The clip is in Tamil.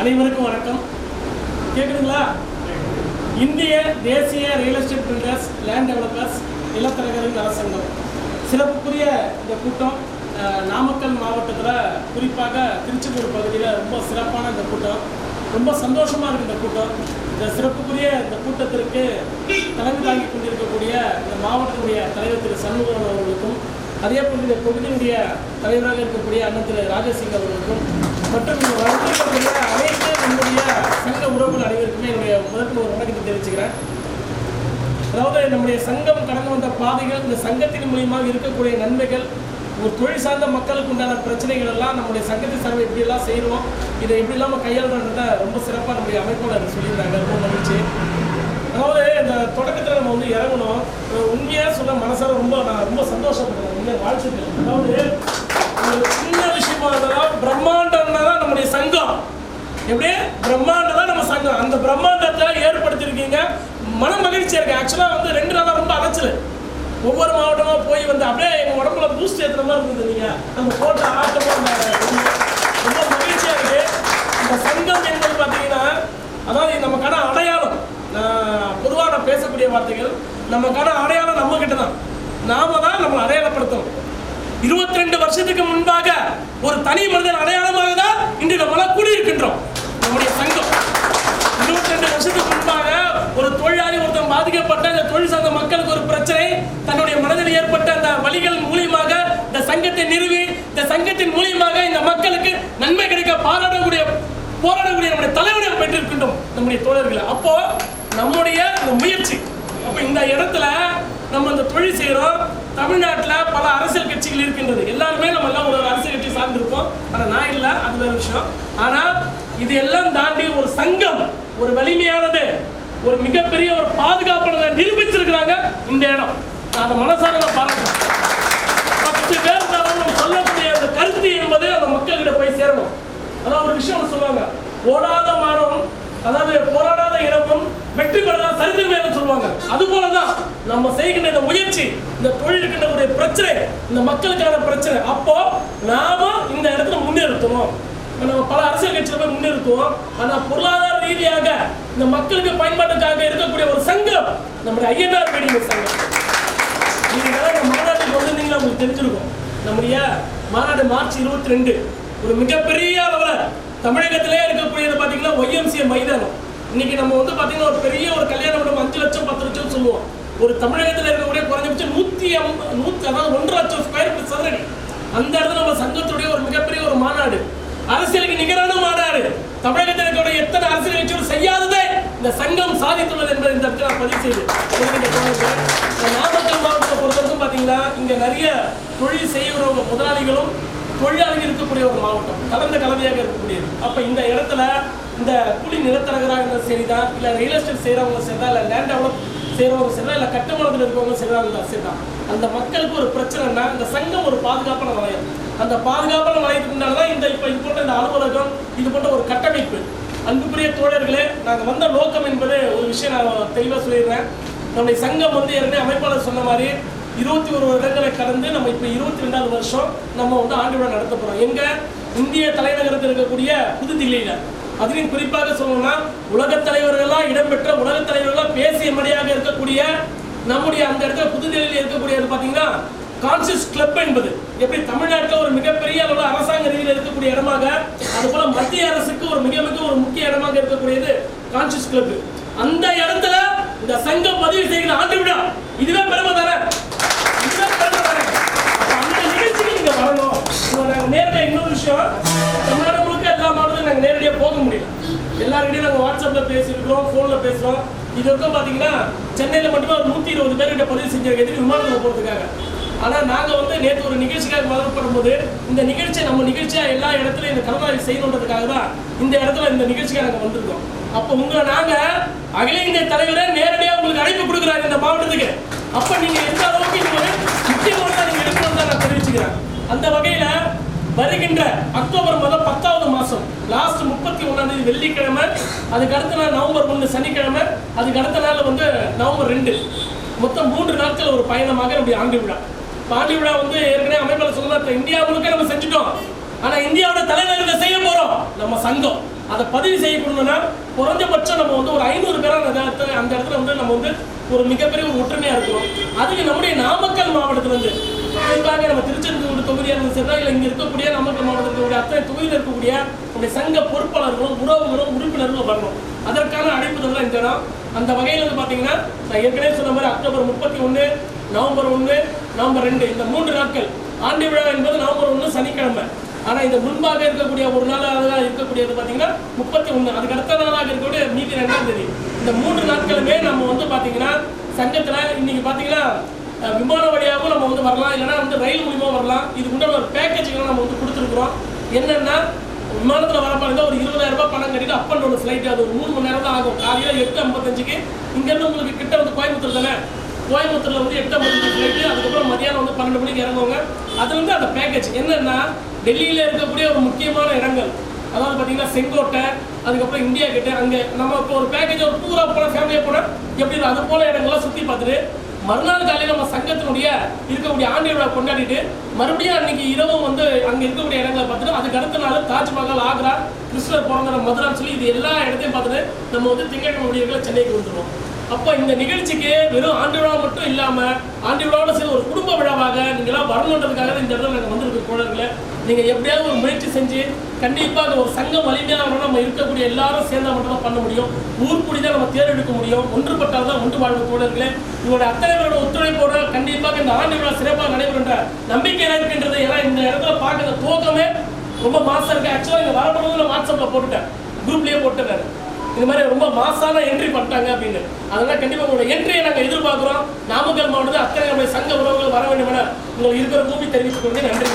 அனைவருக்கும் வணக்கம். கேட்குதுங்களா? இந்திய தேசிய real estate builders, land developers, நிலத்தரகர்கள் நலசங்கம் சிறப்புக்குரிய இந்த கூட்டம் நாமக்கல் மாவட்டத்தில், குறிப்பாக திருச்செந்தூர் பகுதியில் ரொம்ப சிறப்பான இந்த கூட்டம். ரொம்ப சந்தோஷமாக இருக்குது இந்த கூட்டம். இந்த சிறப்புக்குரிய இந்த கூட்டத்திற்கு தலைமை தாங்கி கொண்டிருக்கக்கூடிய இந்த மாவட்டத்தினுடைய தலைவர் திரு சண்முகம் அவர்களுக்கும், அதே போல் இந்த தொகுதியினுடைய தலைவராக இருக்கக்கூடிய அண்ணன் திரு ராஜசிங் அவர்களுக்கும் மற்றும் இந்த வந்திருக்கக்கூடிய அனைத்து நம்முடைய சங்க உறவுகள் அனைவருக்குமே என்னுடைய முதற்கொண்டு ஒரு வணக்கத்தை தெரிவிச்சுக்கிறேன். அதாவது நம்முடைய சங்கம் கடந்து வந்த பாதைகள், இந்த சங்கத்தின் மூலியமாக இருக்கக்கூடிய நன்மைகள், ஒரு தொழில் சார்ந்த மக்களுக்கு உண்டான பிரச்சனைகள் எல்லாம் நம்முடைய சங்கத்தின் சார்பை எப்படியெல்லாம் செய்கிறோம், இதை எப்படி இல்லாமல் கையாளுறத ரொம்ப சிறப்பாக நம்முடைய அமைப்பாளர் சொல்லியிருந்தாங்க. ரொம்ப மகிழ்ச்சி. அதாவது இந்த தொடக்கத்தில் நம்ம வந்து இறங்கணும். உண்மையாக சொல்ல மனசார நான் ரொம்ப சந்தோஷப்படுறேன். உண்மையாக வாழ்த்துக்கள். அதாவது ஒரு சின்ன விஷயமா இருந்தாலும் பிரம்மாண்டம்னா தான் நம்முடைய சங்கம். எப்படி பிரம்மாண்டம் தான் நம்ம சங்கம். அந்த பிரம்மாண்டத்தை ஏற்படுத்தியிருக்கீங்க. மன மகிழ்ச்சியாக இருக்குது. ஆக்சுவலாக வந்து 2 நாளாக ரொம்ப அலைச்சல். ஒவ்வொரு மாவட்டமாக போய் வந்து அப்படியே எங்கள் உடம்புல பூஸ்ட் ஏற்றுற மாதிரி இருந்தது. நீங்கள் நம்ம போட்ட ஆட்டமாக ரொம்ப மகிழ்ச்சியாக இருக்குது. இந்த சங்கம் என்பது பார்த்தீங்கன்னா, அதாவது நமக்கான அடையாளம். பொதுவாக நான் பேசக்கூடிய வார்த்தைகள், நமக்கான அடையாளம் நம்ம கிட்ட தான். நாம தான் நம்ம அடையாளப்படுத்தணும். 22 வருஷத்துக்கு முன்பாக ஒரு தனி மனிதன் அடையாளமாக தான் இன்று நம்மளால் கூடியிருக்கின்றோம். நம்முடைய சங்கம் 22 வருஷத்துக்கு முன்பாக ஒரு தொழிலாளி ஒருத்தன் பாதிக்கப்பட்ட அந்த தொழில் சார்ந்த மக்களுக்கு ஒரு பிரச்சனை, தன்னுடைய மனதில் ஏற்பட்ட அந்த வழிகள் மூலியமாக இந்த சங்கத்தை நிறுவி, இந்த சங்கத்தின் மூலியமாக இந்த மக்களுக்கு நன்மை கிடைக்க போராடக்கூடிய நம்முடைய தலைவனை பெற்றிருக்கின்றோம் நம்முடைய தோழர்களை. அப்போ நம்முடைய முயற்சி, அப்போ இந்த இடத்துல நம்ம இந்த தொழில் செய்கிறோம். தமிழ்நாட்டில் பல அரசியல் கட்சிகள் இருக்கின்றது. எல்லாருமே நம்ம எல்லாம் ஒரு அரசியல் கட்சி சார்ந்திருப்போம். ஆனால் நான் இல்லை, அது வேறு விஷயம். ஆனால் இது எல்லாம் தாண்டி ஒரு சங்கம், ஒரு வலிமையானது, ஒரு மிகப்பெரிய ஒரு பாதுகாப்பானதை நிரூபிச்சிருக்கிறாங்க இந்த இடம். நான் அந்த மனசார பாராட்டுறேன். 10 பேர் நம்ம சொல்லக்கூடிய அந்த கருத்து என்பது அந்த மக்கள்கிட்ட போய் சேரணும். அதான் ஒரு விஷயம் சொல்லுவாங்க, ஓடாத மானம், அதாவது போராடாத இடமும் வெற்றி பெறதா சரித்திரம் சொல்லுவாங்க. அது போலதான் நம்ம செய்கின்ற இந்த முயற்சி, இந்த தொழிலுக்கு பிரச்சனை, இந்த மக்களுக்கான பிரச்சனை. அப்போ நாம இந்த இடத்துல முன்னேறுத்தணும். நம்ம பல அரசியல் கட்சியில போய் முன்னேறுத்துவோம். ஆனா பொருளாதார ரீதியாக இந்த மக்களுக்கு பயன்பாட்டுக்காக இருக்கக்கூடிய ஒரு சங்கம் நம்முடைய ஐயனார் மீடியம் சங்கம். நீங்க மாநாட்டுக்கு வந்திருந்தீங்களா உங்களுக்கு தெரிஞ்சிருக்கும். நம்முடைய மாநாடு மார்ச் 22 ஒரு மிகப்பெரிய அளவில் தமிழகத்திலே இருக்கக்கூடியது பார்த்தீங்கன்னா YMCA மைதானம். இன்னைக்கு நம்ம வந்து பார்த்தீங்கன்னா ஒரு பெரிய ஒரு கல்யாண மண்டபம் 5 லட்சம் 10 லட்சம் சொல்லுவோம். ஒரு தமிழகத்தில் இருக்கக்கூடிய குறைஞ்சபட்சம் 100 லட்சம் ஸ்கொயர் ஃபீட் சதுரடி. அந்த இடத்துல நம்ம சங்கத்துடைய ஒரு மிகப்பெரிய ஒரு மாநாடு, அரசியலுக்கு நிகரான மாநாடு. தமிழகத்தில் இருக்கக்கூடிய எத்தனை அரசியல் கட்சிகள் செய்யாததே இந்த சங்கம் சாதித்துள்ளது என்பதை இந்த இடத்துல பதிவு செய்து நாமக்கல் மாவட்டத்தை பொறுத்தவரைக்கும் பார்த்தீங்கன்னா இங்க நிறைய தொழில் செய்கிறவங்க முதலாளிகளும் தொழிலாளிகள் இருக்கக்கூடிய ஒரு மாவட்டம், கலந்த கலவையாக இருக்கக்கூடியது. அப்போ இந்த இடத்துல இந்த கூலி நிலத்தரகராக இருந்தால் சரிதான், இல்லை ரியல் எஸ்டேட் செய்கிறவங்க சரிதான், இல்லை லேண்ட் டெவலப் செய்கிறவங்க சரிதான், இல்லை கட்டுமானத்தில் இருக்கவங்க சரிதான். அந்த மக்களுக்கு ஒரு பிரச்சனைனா இந்த சங்கம் ஒரு பாதுகாப்பான வளையம். அந்த பாதுகாப்பான வளையத்துக்குனால தான் இந்த இப்போ இது போன்ற இந்த அலுவலகம், இது போன்ற ஒரு கட்டமைப்பு. அன்புக்குரிய தோழர்களே, நாங்கள் வந்த நோக்கம் என்பது ஒரு விஷயம் நான் தெளிவாக சொல்லிடுறேன். நம்முடைய சங்கம் வந்து ஏற்கனவே அமைப்பாளர் சொன்ன மாதிரி 21 வருடங்களை கடந்து நம்ம இப்போ 22வது வருஷம் நம்ம வந்து ஆண்டு விழா நடத்த போகிறோம். எங்கள் இந்திய தலைநகரத்தில் இருக்கக்கூடிய புதுதில்லியில். அதுலேயும் குறிப்பாக சொல்லணும்னா உலகத் தலைவர்களாக இடம்பெற்ற, உலகத் தலைவர்களாக பேசிய மொழியாக இருக்கக்கூடிய நம்முடைய அந்த இடத்துல புதுதில்லியில் இருக்கக்கூடியது பார்த்தீங்கன்னா கான்சியஸ் கிளப் என்பது எப்படி தமிழ்நாட்டில் ஒரு மிகப்பெரிய அளவில் அரசாங்க ரீதியில் இருக்கக்கூடிய இடமாக, அதுபோல மத்திய அரசுக்கு ஒரு மிக ஒரு முக்கிய இடமாக இருக்கக்கூடியது கான்சியஸ் கிளப். அந்த இடத்துல இந்த சங்கம் பதிவு செய்கிற ஆண்டு விழா இதுவே பெருமை தானே. அந்த நிகழ்ச்சிக்கு நீங்க வரணும். நாங்கள் நேரடியாக இன்னொரு விஷயம், தமிழ்நாடு முழுக்க எல்லா மாவட்டத்திலும் நாங்கள் நேரடியாக போக முடியல. எல்லாருக்கிட்டையும் நாங்கள் வாட்ஸ்அப்பில் பேசியிருக்கிறோம், ஃபோனில் பேசுகிறோம். இது வரைக்கும் பார்த்தீங்கன்னா சென்னையில் மட்டுமே ஒரு 120 பேர்கிட்ட பதிவு செஞ்சிருக்க எதுக்கு விமானத்தில் போகிறதுக்காக. ஆனால் நாங்கள் வந்து நேற்று ஒரு நிகழ்ச்சிக்காக மதப்படும்போது இந்த நிகழ்ச்சியை நம்ம நிகழ்ச்சியாக எல்லா இடத்துலையும் இந்த கலந்தாய்வு செய்யணுன்றதுக்காக தான் இந்த இடத்துல இந்த நிகழ்ச்சிக்காக நாங்கள் வந்திருக்கோம். அப்போ உங்களை நாங்கள் அகில இந்திய தலைவரை நேரடியாக உங்களுக்கு அழைப்பு கொடுக்குறாங்க இந்த மாவட்டத்துக்கு. அப்போ நீங்கள் எந்த அளவுக்கு இது ஒரு முக்கியமானதாக நீங்கள் எடுக்கணும்னு தான் நான் தெரிவிச்சுக்கிறேன். அந்த வகையில் வருகின்ற அக்டோபர் 10வது மாதம் லாஸ்ட் 31ஆம் வெள்ளிக்கிழமை, அதுக்கு அடுத்த நாள் நவம்பர் 1 சனிக்கிழமை, அதுக்கு அடுத்த நாள் வந்து நவம்பர் 2, மொத்தம் 3 நாட்கள் ஒரு பயணமாக நம்முடைய ஆண்டு விழா. ஆண்டு விழா வந்து ஏற்கனவே அமைப்பாளர் சொன்னா இந்தியா முழுக்க நம்ம செஞ்சுட்டோம். ஆனா இந்தியாவோட தலைநகரத்தை செய்ய போறோம் நம்ம சங்கம். அதை பதிவு செய்யணும்னா குறைஞ்சபட்சம் நம்ம வந்து ஒரு 500 பேரா அந்த இடத்துல வந்து நம்ம வந்து ஒரு மிகப்பெரிய ஒரு ஒற்றுமையா இருக்கும். அதுக்கு நம்முடைய நாமக்கல் மாவட்டத்துல இருந்து குறிப்பாக நம்ம திருச்செந்தூர் தொகுதியாக இருந்தாலும் சரி, இல்லை இங்க இருக்கக்கூடிய நாமக்கல் மாவட்டத்தில் அத்தனை தொகுதியில் இருக்கக்கூடிய நம்முடைய சங்க பொறுப்பாளர்களும் உறவுகளும் உறுப்பினர்களும் வரணும். அதற்கான அழைப்புதல் தான் இந்த இடம். அந்த வகையில் வந்து பார்த்தீங்கன்னா நான் ஏற்கனவே சொன்ன மாதிரி அக்டோபர் 31, நவம்பர் 1, நவம்பர் 2 இந்த 3 நாட்கள். ஆண்டு விழா என்பது நவம்பர் 1 சனிக்கிழமை. ஆனால் இந்த முன்பாக இருக்கக்கூடிய ஒரு நாளாக இருக்கக்கூடியது பார்த்தீங்கன்னா 31, அதுக்கு அடுத்த நாளாக இருக்கக்கூடிய மீதி 2ஆம் தேதி. இந்த 3 நாட்களுமே நம்ம வந்து பார்த்தீங்கன்னா சங்கத்தில் இன்னைக்கு பார்த்தீங்கன்னா விமான வழியாகவும் நம்ம வந்து வரலாம், இல்லைன்னா வந்து ரயில் மூலியமாக வரலாம். இதுக்கு உண்டான ஒரு பேக்கேஜுக்கு நம்ம வந்து கொடுத்துருக்குறோம். என்னென்னா விமானத்தில் வர பாருங்க ஒரு 20,000 ரூபாய் பணம் கட்டிட்டு அப் அண்ட் டவுன் ஃப்ளைட், அது ஒரு 3 மணி நேரம் தான் ஆகும். காலையில் 8:55க்கு இங்கேருந்து உங்களுக்கு கிட்ட வந்து கோயம்புத்தூர் தானே, கோயம்புத்தூரில் வந்து 8:55 ஃப்ளைட்டு, அதுக்கப்புறம் மதியானம் வந்து 12 மணிக்கு இறங்குவாங்க. அது வந்து அந்த பேக்கேஜ் என்னென்னா டெல்லியில் இருக்கக்கூடிய ஒரு முக்கியமான இடங்கள், அதாவது பார்த்தீங்கன்னா செங்கோட்டை, அதுக்கப்புறம் இந்தியா கேட்டு, அங்கே நம்ம இப்போ ஒரு பேக்கேஜ் ஒரு டூராக போனால் ஃபேமிலியாக போனால் எப்படி அது போல இடங்கள்லாம் சுற்றி பார்த்துட்டு மறுநாள் காலையில் நம்ம சங்கத்தினுடைய இருக்கக்கூடிய ஆண்டு விழா கொண்டாடிட்டு மறுபடியும் அன்னைக்கு இரவும் வந்து அங்கே இருக்கக்கூடிய இடங்களை பார்த்துட்டு அதுக்கு அடுத்த நாள் தாஜ்மஹால், ஆக்ரா, கிருஷ்ணர் பிறந்த மதுரான்னு சொல்லி இது எல்லா இடத்தையும் பார்த்துட்டு நம்ம வந்து திங்கட்கிழமை முடிவுகளை சென்னைக்கு வந்துடுவோம். அப்போ இந்த நிகழ்ச்சிக்கு வெறும் ஆண்டு விழா மட்டும் இல்லாமல் ஆண்டு விழாவோட சேர்ந்து ஒரு குடும்ப விழாவாக நீங்களாம் வரணுன்றதுக்காக இந்த இடத்துல நாங்கள் வந்திருக்க தோழர்களே, நீங்கள் எப்படியாவது ஒரு முயற்சி செஞ்சு கண்டிப்பாக ஒரு சங்கம் வலிமையாக வரணும். நம்ம இருக்கக்கூடிய எல்லாரும் சேர்ந்தால் மட்டும்தான் பண்ண முடியும். ஊர்கூடி தான் நம்ம தேர்ந்தெடுக்க முடியும். ஒன்றுபட்டால் தான் ஒன்று வாழ்வு தோழர்களே. உங்களுடைய அத்தனை பேரோட ஒத்துழைப்போட கண்டிப்பாக இந்த ஆண்டு விழா சிறப்பாக நடைபெறுன்ற நம்பிக்கை இருக்கின்றது. ஏன்னா இந்த இடத்துல பார்க்குற துவக்கமே ரொம்ப மாசம் இருக்கு. ஆக்சுவலாக இங்கே வரப்படுறது நான் வாட்ஸ்அப்பில் போட்டுட்டேன், குரூப்லேயே போட்டுட்டேன். இது மாதிரி ரொம்ப மாசான என்ட்ரி பண்ணிட்டாங்க அப்படின்னு. அதனால் கண்டிப்பாக உங்களோட என்ட்ரியை நாங்கள் எதிர்பார்க்குறோம். நாமக்கல் மாவட்டத்தில் அத்தனை சங்க உறவுகள் வர வேண்டும் என உங்களுக்கு இருக்கிற பூமி தெரிவித்துக் கொண்டு நன்றி.